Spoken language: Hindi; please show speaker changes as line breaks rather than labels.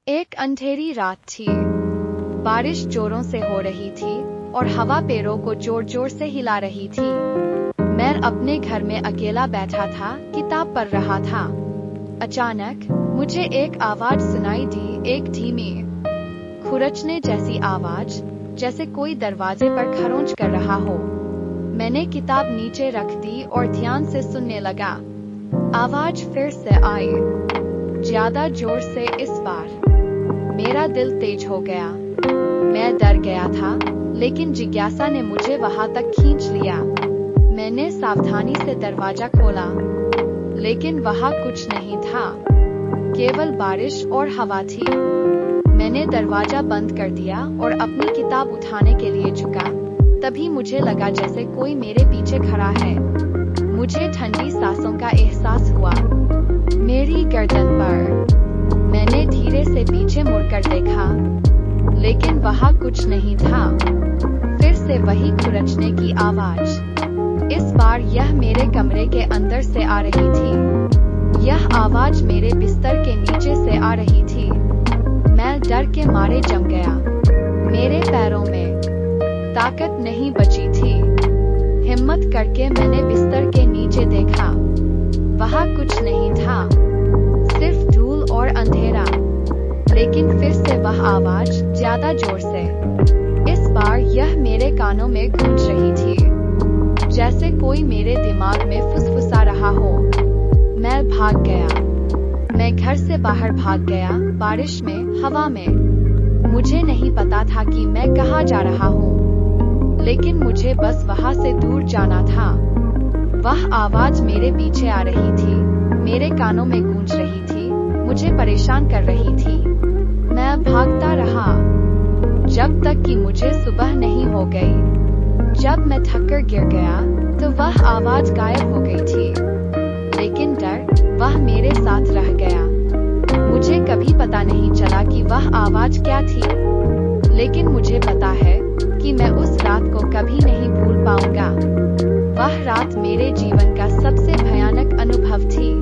एक अंधेरी रात थी। बारिश जोरों से हो रही थी और हवा पैरों को जोर जोर से हिला रही थी। मैं अपने घर में अकेला बैठा था, किताब पढ़ रहा था। अचानक मुझे एक आवाज सुनाई दी, एक धीमी खुरचने जैसी आवाज, जैसे कोई दरवाजे पर खरोंच कर रहा हो। मैंने किताब नीचे रख दी और ध्यान से सुनने लगा। आवाज फिर से आई, ज्यादा जोर से इस बार। मेरा दिल तेज हो गया। मैं डर गया था, लेकिन जिज्ञासा ने मुझे वहां तक खींच लिया। मैंने सावधानी से दरवाजा खोला, लेकिन वहां कुछ नहीं था, केवल बारिश और हवा थी। मैंने दरवाजा बंद कर दिया और अपनी किताब उठाने के लिए झुका। तभी मुझे लगा जैसे कोई मेरे पीछे खड़ा है। मुझे ठंडी सांसों का एहसास हुआ मेरी गर्दन पर। मैंने धीरे से पीछे मुड़कर देखा, लेकिन वहां कुछ नहीं था। फिर से वही खुरचने की आवाज। इस बार यह मेरे कमरे के अंदर से आ रही थी। यह आवाज मेरे बिस्तर के नीचे से आ रही थी। मैं डर के मारे जम गया। मेरे पैरों में ताकत नहीं बची थी। हिम्मत करके मैंने बिस्तर के नीचे देखा। वहां कुछ नहीं था, सिर्फ धूल और अंधेरा। लेकिन फिर से वह आवाज, ज्यादा जोर से। इस बार यह मेरे कानों में गूंज रही थी, जैसे कोई मेरे दिमाग में फुसफुसा रहा हो। मैं भाग गया। मैं घर से बाहर भाग गया, बारिश में, हवा में। मुझे नहीं पता था कि मैं कहाँ जा रहा हूँ, लेकिन मुझे बस वहां से दूर जाना था। वह आवाज मेरे पीछे आ रही थी, मेरे कानों में गूंज रही थी, मुझे परेशान कर रही थी। मैं भागता रहा, जब तक कि मुझे सुबह नहीं हो गई। जब मैं थककर गिर गया, तो वह आवाज गायब हो गई थी। लेकिन डर, वह मेरे साथ रह गया। मुझे कभी पता नहीं चला कि वह आवाज क्या थी, लेकिन मुझे पता है कि मैं उस रात को कभी नहीं भूल पाऊंगा। वह रात मेरे जीवन का सबसे भयानक अनुभव थी।